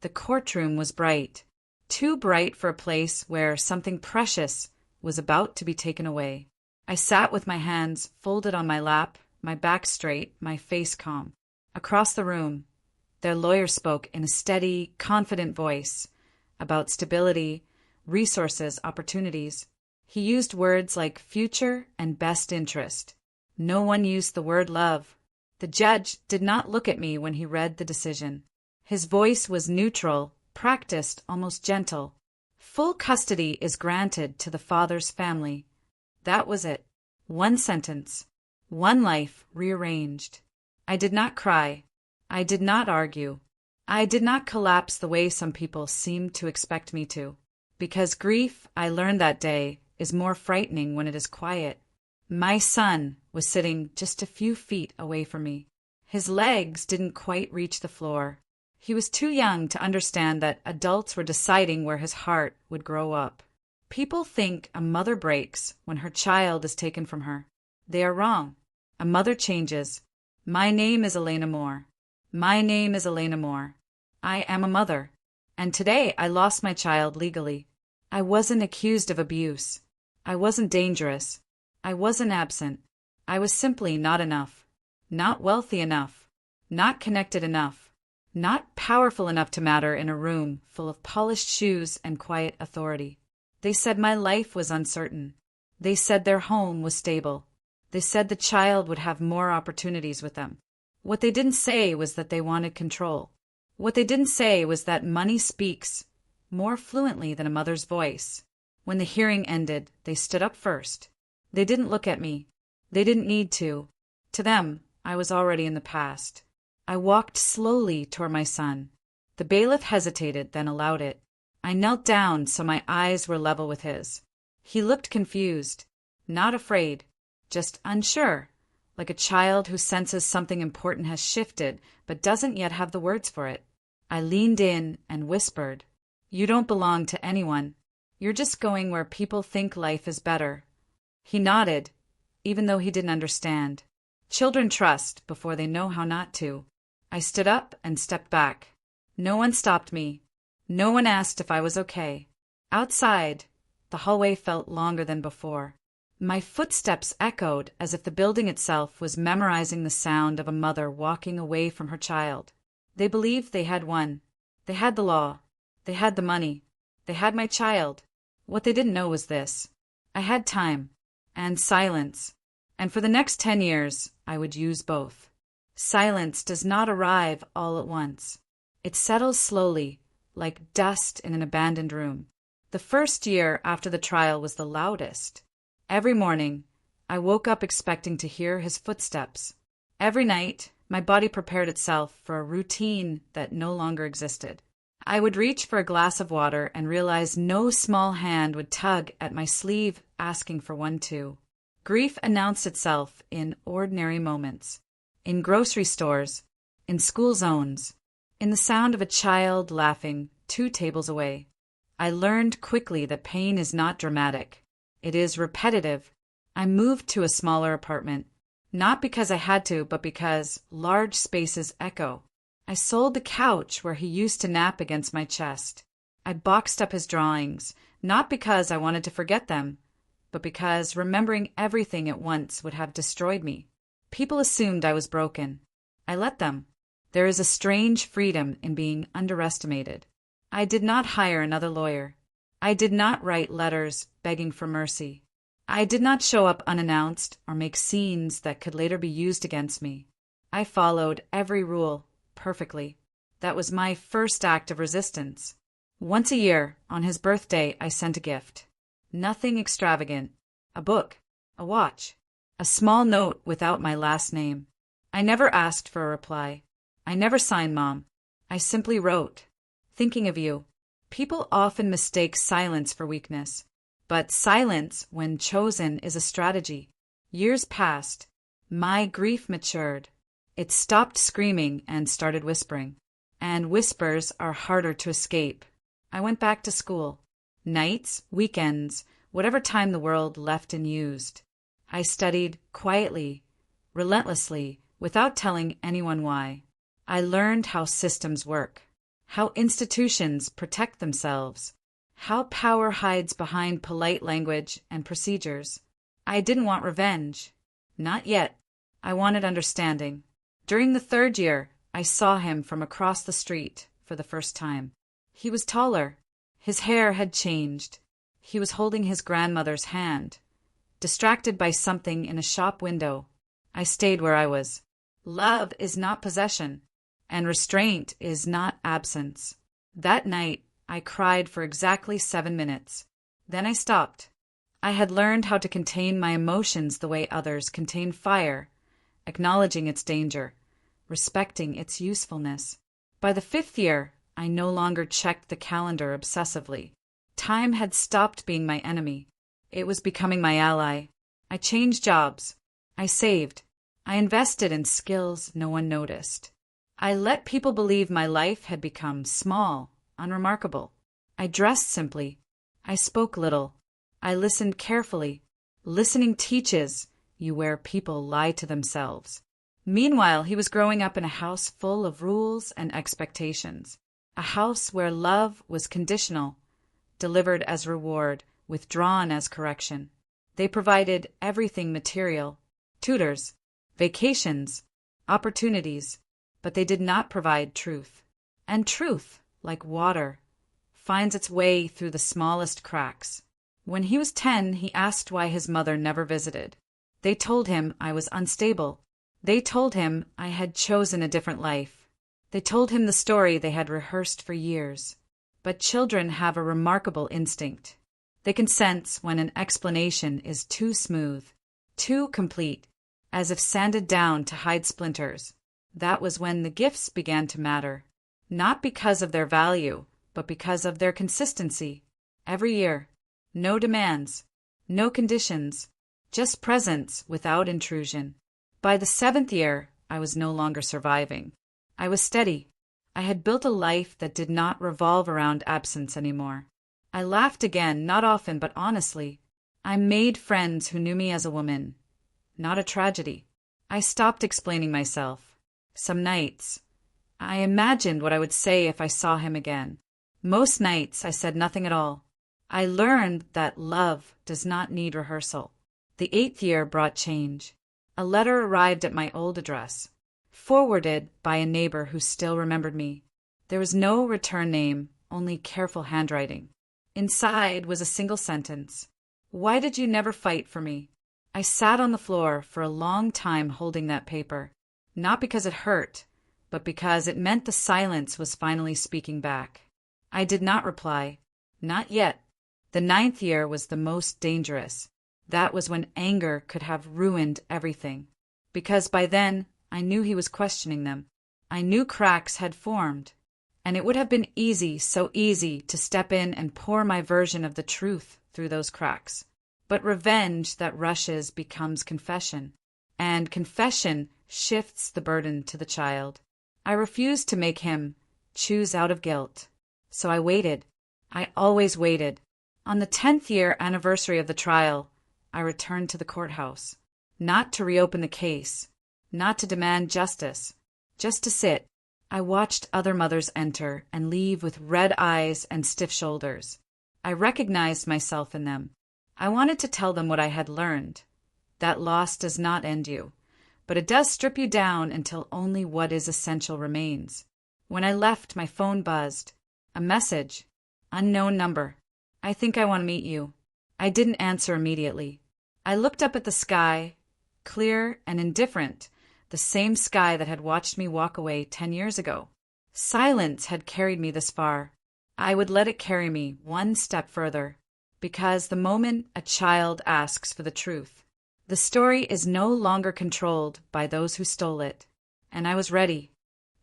The courtroom was bright, too bright for a place where something precious was about to be taken away. I sat with my hands folded on my lap, my back straight, my face calm. Across the room, their lawyer spoke in a steady, confident voice about stability, resources, opportunities. He used words like future and best interest. No one used the word love. The judge did not look at me when he read the decision. His voice was neutral, practiced, almost gentle. Full custody is granted to the father's family. That was it. One sentence. One life rearranged. I did not cry. I did not argue. I did not collapse the way some people seemed to expect me to. Because grief, I learned that day, is more frightening when it is quiet. My son was sitting just a few feet away from me. His legs didn't quite reach the floor. He was too young to understand that adults were deciding where his heart would grow up. People think a mother breaks when her child is taken from her. They are wrong. A mother changes. My name is Elena Moore. My name is Elena Moore. I am a mother. And today I lost my child legally. I wasn't accused of abuse. I wasn't dangerous. I wasn't absent. I was simply not enough. Not wealthy enough. Not connected enough. Not powerful enough to matter in a room full of polished shoes and quiet authority. They said my life was uncertain. They said their home was stable. They said the child would have more opportunities with them. What they didn't say was that they wanted control. What they didn't say was that money speaks more fluently than a mother's voice. When the hearing ended, they stood up first. They didn't look at me. They didn't need to. To them, I was already in the past. I walked slowly toward my son. The bailiff hesitated, then allowed it. I knelt down so my eyes were level with his. He looked confused, not afraid, just unsure, like a child who senses something important has shifted but doesn't yet have the words for it. I leaned in and whispered, "You don't belong to anyone. You're just going where people think life is better." He nodded, even though he didn't understand. Children trust before they know how not to. I stood up and stepped back. No one stopped me. No one asked if I was okay. Outside, the hallway felt longer than before. My footsteps echoed as if the building itself was memorizing the sound of a mother walking away from her child. They believed they had won. They had the law. They had the money. They had my child. What they didn't know was this. I had time. And silence. And for the next 10 years, I would use both. Silence does not arrive all at once. It settles slowly, like dust in an abandoned room. The first year after the trial was the loudest. Every morning, I woke up expecting to hear his footsteps. Every night, my body prepared itself for a routine that no longer existed. I would reach for a glass of water and realize no small hand would tug at my sleeve asking for one too. Grief announced itself in ordinary moments. In grocery stores, in school zones, in the sound of a child laughing 2 tables away. I learned quickly that pain is not dramatic. It is repetitive. I moved to a smaller apartment, not because I had to, but because large spaces echo. I sold the couch where he used to nap against my chest. I boxed up his drawings, not because I wanted to forget them, but because remembering everything at once would have destroyed me. People assumed I was broken. I let them. There is a strange freedom in being underestimated. I did not hire another lawyer. I did not write letters begging for mercy. I did not show up unannounced or make scenes that could later be used against me. I followed every rule perfectly. That was my first act of resistance. Once a year, on his birthday, I sent a gift. Nothing extravagant. A book, a watch, a small note without my last name. I never asked for a reply. I never signed Mom. I simply wrote, "Thinking of you." People often mistake silence for weakness, but silence, when chosen, is a strategy. Years passed. My grief matured. It stopped screaming and started whispering. And whispers are harder to escape. I went back to school. Nights, weekends, whatever time the world left unused. I studied quietly, relentlessly, without telling anyone why. I learned how systems work, how institutions protect themselves, how power hides behind polite language and procedures. I didn't want revenge. Not yet. I wanted understanding. During the third year, I saw him from across the street for the first time. He was taller. His hair had changed. He was holding his grandmother's hand, distracted by something in a shop window. I stayed where I was. Love is not possession, and restraint is not absence. That night, I cried for exactly 7 minutes. Then I stopped. I had learned how to contain my emotions the way others contain fire, acknowledging its danger, respecting its usefulness. By the 5th year, I no longer checked the calendar obsessively. Time had stopped being my enemy. It was becoming my ally. I changed jobs. I saved. I invested in skills no one noticed. I let people believe my life had become small, unremarkable. I dressed simply. I spoke little. I listened carefully. Listening teaches you where people lie to themselves. Meanwhile, he was growing up in a house full of rules and expectations. A house where love was conditional, delivered as reward, withdrawn as correction. They provided everything material: tutors, vacations, opportunities, but they did not provide truth. And truth, like water, finds its way through the smallest cracks. When he was 10, he asked why his mother never visited. They told him I was unstable. They told him I had chosen a different life. They told him the story they had rehearsed for years. But children have a remarkable instinct. They can sense when an explanation is too smooth, too complete, as if sanded down to hide splinters. That was when the gifts began to matter, not because of their value, but because of their consistency. Every year, no demands, no conditions, just presence without intrusion. By the 7th year, I was no longer surviving. I was steady. I had built a life that did not revolve around absence anymore. I laughed again, not often but honestly. I made friends who knew me as a woman, not a tragedy. I stopped explaining myself. Some nights, I imagined what I would say if I saw him again. Most nights, I said nothing at all. I learned that love does not need rehearsal. The 8th year brought change. A letter arrived at my old address, forwarded by a neighbor who still remembered me. There was no return name, only careful handwriting. Inside was a single sentence. Why did you never fight for me? I sat on the floor for a long time holding that paper, not because it hurt, but because it meant the silence was finally speaking back. I did not reply. Not yet. The 9th year was the most dangerous. That was when anger could have ruined everything. Because by then, I knew he was questioning them. I knew cracks had formed. And it would have been easy, so easy, to step in and pour my version of the truth through those cracks. But revenge that rushes becomes confession. And confession shifts the burden to the child. I refused to make him choose out of guilt. So I waited. I always waited. On the 10th year anniversary of the trial, I returned to the courthouse. Not to reopen the case. Not to demand justice. Just to sit. I watched other mothers enter and leave with red eyes and stiff shoulders. I recognized myself in them. I wanted to tell them what I had learned. That loss does not end you, but it does strip you down until only what is essential remains. When I left, my phone buzzed. A message. Unknown number. I think I want to meet you. I didn't answer immediately. I looked up at the sky, clear and indifferent, the same sky that had watched me walk away 10 years ago. Silence had carried me this far. I would let it carry me one step further, because the moment a child asks for the truth, the story is no longer controlled by those who stole it. And I was ready.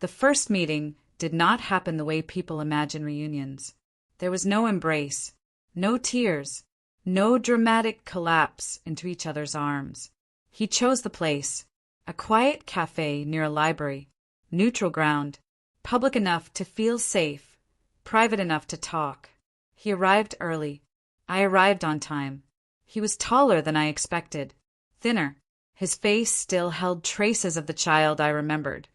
The first meeting did not happen the way people imagine reunions. There was no embrace, no tears, no dramatic collapse into each other's arms. He chose the place. A quiet cafe near a library, neutral ground, public enough to feel safe, private enough to talk. He arrived early. I arrived on time. He was taller than I expected, thinner. His face still held traces of the child I remembered,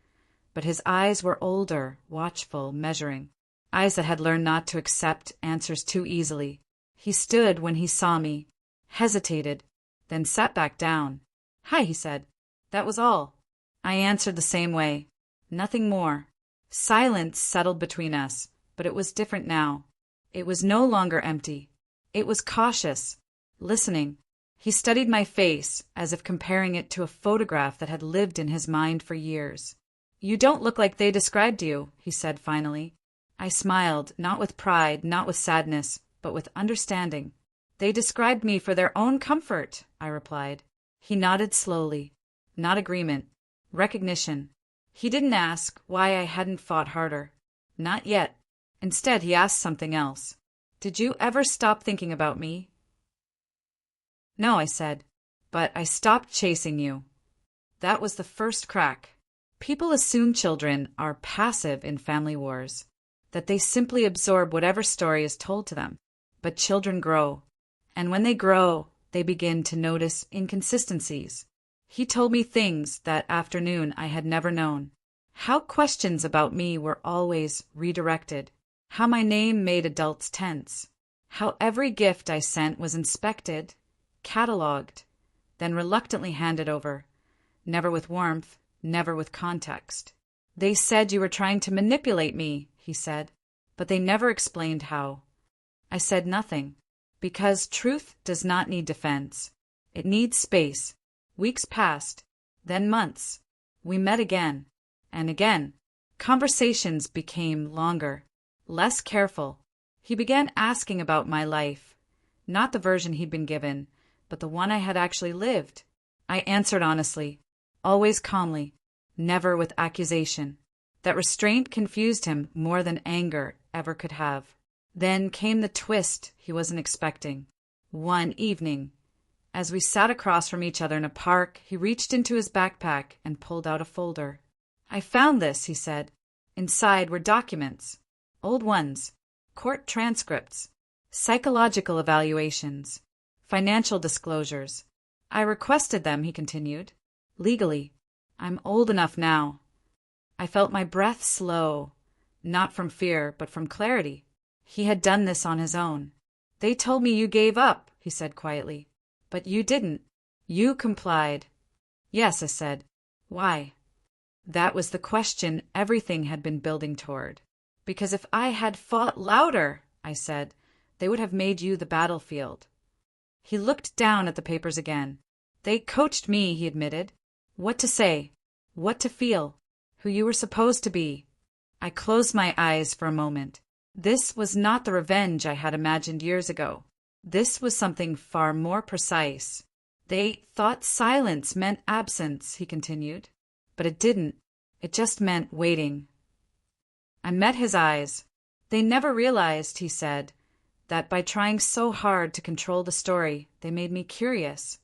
but his eyes were older, watchful, measuring. eyes that had learned not to accept answers too easily. He stood when he saw me, hesitated, then sat back down. "Hi," he said. That was all. I answered the same way. Nothing more. Silence settled between us, but it was different now. It was no longer empty. It was cautious, listening. He studied my face, as if comparing it to a photograph that had lived in his mind for years. "You don't look like they described you," he said finally. I smiled, not with pride, not with sadness, but with understanding. "They described me for their own comfort," I replied. He nodded slowly. Not agreement. Recognition. He didn't ask why I hadn't fought harder. Not yet. Instead, he asked something else. "Did you ever stop thinking about me?" "No," I said, "but I stopped chasing you." That was the first crack. People assume children are passive in family wars, that they simply absorb whatever story is told to them. But children grow, and when they grow, they begin to notice inconsistencies. He told me things that afternoon I had never known. How questions about me were always redirected. How my name made adults tense. How every gift I sent was inspected, catalogued, then reluctantly handed over. Never with warmth, never with context. "They said you were trying to manipulate me," he said, but they never explained how. I said nothing, because truth does not need defense. It needs space. Weeks passed, then months. We met again, and again. Conversations became longer, less careful. He began asking about my life, not the version he'd been given, but the one I had actually lived. I answered honestly, always calmly, never with accusation. That restraint confused him more than anger ever could have. Then came the twist he wasn't expecting. One evening, as we sat across from each other in a park, he reached into his backpack and pulled out a folder. "I found this," he said. Inside were documents, old ones, court transcripts, psychological evaluations, financial disclosures. "I requested them," he continued. "Legally. I'm old enough now." I felt my breath slow, not from fear, but from clarity. He had done this on his own. "They told me you gave up," he said quietly. "But you didn't. You complied." "Yes," I said. "Why?" That was the question everything had been building toward. "Because if I had fought louder," I said, "they would have made you the battlefield." He looked down at the papers again. "They coached me," he admitted. "What to say, what to feel, who you were supposed to be." I closed my eyes for a moment. This was not the revenge I had imagined years ago. This was something far more precise. "They thought silence meant absence," he continued. "But it didn't. It just meant waiting." I met his eyes. "They never realized," he said, "that by trying so hard to control the story, they made me curious."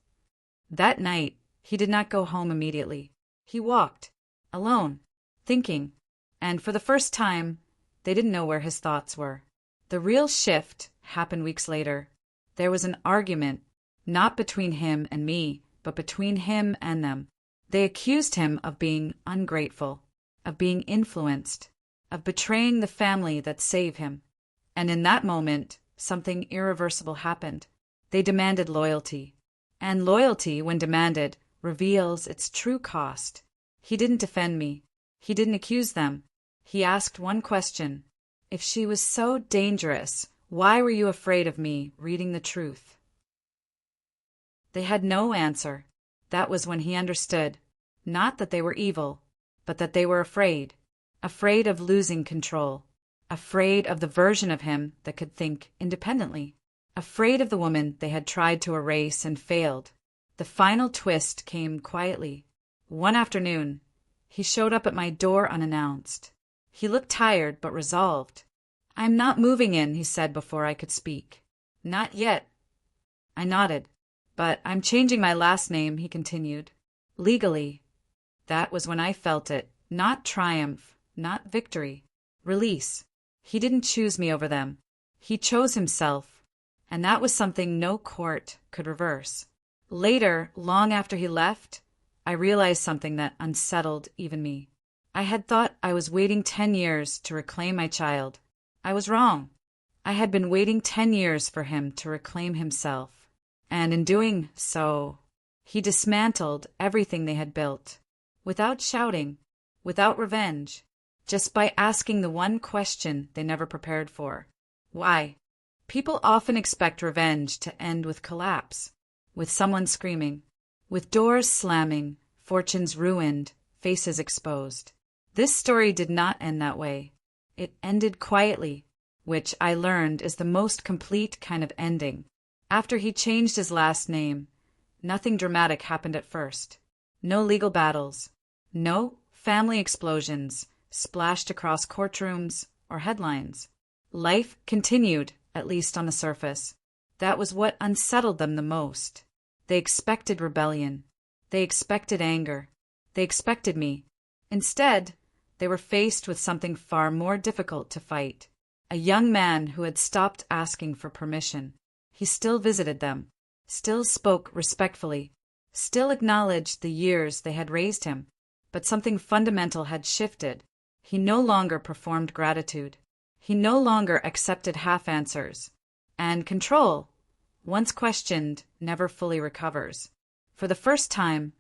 That night, he did not go home immediately. He walked, alone, thinking, and for the first time, they didn't know where his thoughts were. The real shift happened weeks later. There was an argument, not between him and me, but between him and them. They accused him of being ungrateful, of being influenced, of betraying the family that saved him. And in that moment, something irreversible happened. They demanded loyalty. And loyalty, when demanded, reveals its true cost. He didn't defend me. He didn't accuse them. He asked one question. "If she was so dangerous, why were you afraid of me reading the truth?" They had no answer. That was when he understood, not that they were evil, but that they were afraid. Afraid of losing control. Afraid of the version of him that could think independently. Afraid of the woman they had tried to erase and failed. The final twist came quietly. One afternoon, he showed up at my door unannounced. He looked tired but resolved. "I'm not moving in," he said before I could speak. "Not yet." I nodded. "But I'm changing my last name," he continued. "Legally." That was when I felt it. Not triumph, not victory. Release. He didn't choose me over them. He chose himself. And that was something no court could reverse. Later, long after he left, I realized something that unsettled even me. I had thought I was waiting 10 years to reclaim my child. I was wrong. I had been waiting 10 years for him to reclaim himself, and in doing so, he dismantled everything they had built, without shouting, without revenge, just by asking the one question they never prepared for. Why? People often expect revenge to end with collapse, with someone screaming, with doors slamming, fortunes ruined, faces exposed. This story did not end that way. It ended quietly, which I learned is the most complete kind of ending. After he changed his last name, nothing dramatic happened at first. No legal battles. No family explosions splashed across courtrooms or headlines. Life continued, at least on the surface. That was what unsettled them the most. They expected rebellion. They expected anger. They expected me. Instead, they were faced with something far more difficult to fight. A young man who had stopped asking for permission. He still visited them, still spoke respectfully, still acknowledged the years they had raised him, but something fundamental had shifted. He no longer performed gratitude. He no longer accepted half answers. And control, once questioned, never fully recovers. For the first time,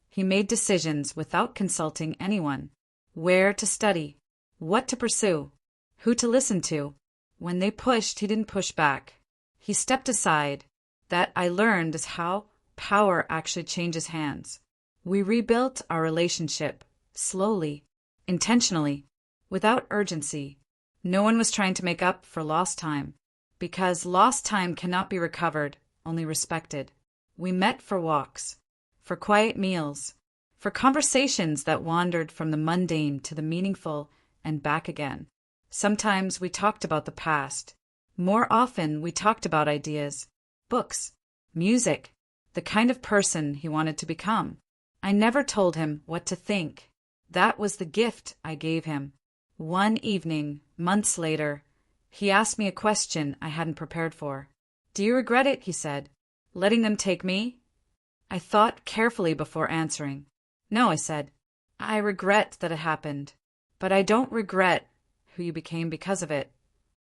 he made decisions without consulting anyone. Where to study, what to pursue, who to listen to. When they pushed, he didn't push back. He stepped aside. That, I learned, is how power actually changes hands. We rebuilt our relationship, slowly, intentionally, without urgency. No one was trying to make up for lost time, because lost time cannot be recovered, only respected. We met for walks, for quiet meals, for conversations that wandered from the mundane to the meaningful and back again. Sometimes we talked about the past. More often, we talked about ideas, books, music, the kind of person he wanted to become. I never told him what to think. That was the gift I gave him. One evening, months later, he asked me a question I hadn't prepared for. "Do you regret it?" he said. "Letting them take me?" I thought carefully before answering. "No," I said. "I regret that it happened, but I don't regret who you became because of it."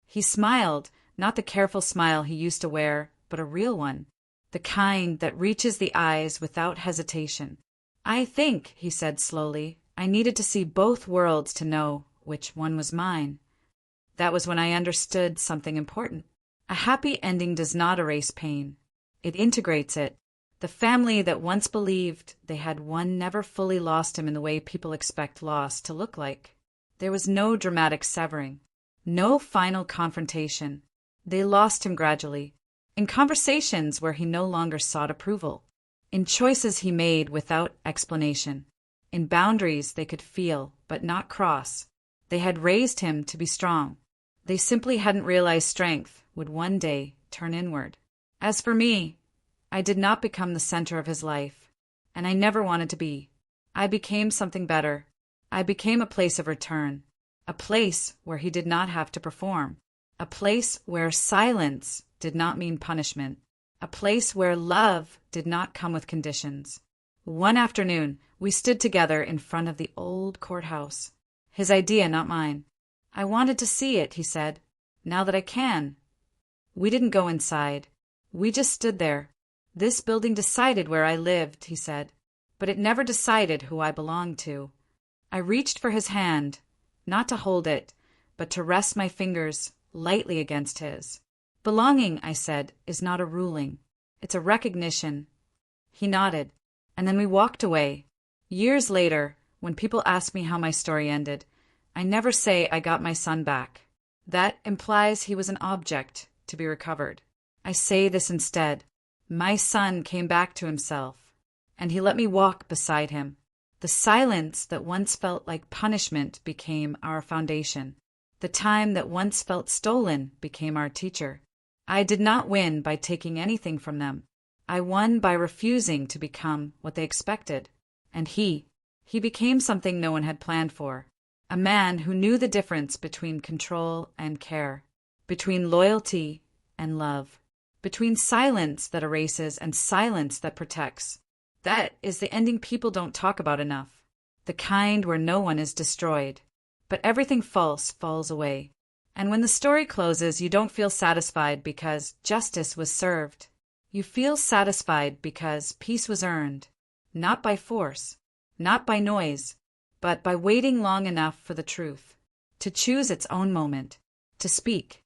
He smiled, not the careful smile he used to wear, but a real one, the kind that reaches the eyes without hesitation. "I think," he said slowly, "I needed to see both worlds to know which one was mine." That was when I understood something important. A happy ending does not erase pain. It integrates it. The family that once believed they had one never fully lost him in the way people expect loss to look like. There was no dramatic severing, no final confrontation. They lost him gradually, in conversations where he no longer sought approval, in choices he made without explanation, in boundaries they could feel but not cross. They had raised him to be strong. They simply hadn't realized strength would one day turn inward. As for me, I did not become the center of his life, and I never wanted to be. I became something better. I became a place of return, a place where he did not have to perform, a place where silence did not mean punishment, a place where love did not come with conditions. One afternoon, we stood together in front of the old courthouse. His idea, not mine. "I wanted to see it," he said. "Now that I can." We didn't go inside. We just stood there. "This building decided where I lived," he said, "but it never decided who I belonged to." I reached for his hand, not to hold it, but to rest my fingers lightly against his. "Belonging," I said, "is not a ruling. It's a recognition." He nodded, and then we walked away. Years later, when people ask me how my story ended, I never say I got my son back. That implies he was an object to be recovered. I say this instead. My son came back to himself, and he let me walk beside him. The silence that once felt like punishment became our foundation. The time that once felt stolen became our teacher. I did not win by taking anything from them. I won by refusing to become what they expected. And he became something no one had planned for. A man who knew the difference between control and care, between loyalty and love, between silence that erases and silence that protects. That is the ending people don't talk about enough. The kind where no one is destroyed, but everything false falls away. And when the story closes, you don't feel satisfied because justice was served. You feel satisfied because peace was earned, not by force, not by noise, but by waiting long enough for the truth to choose its own moment, to speak,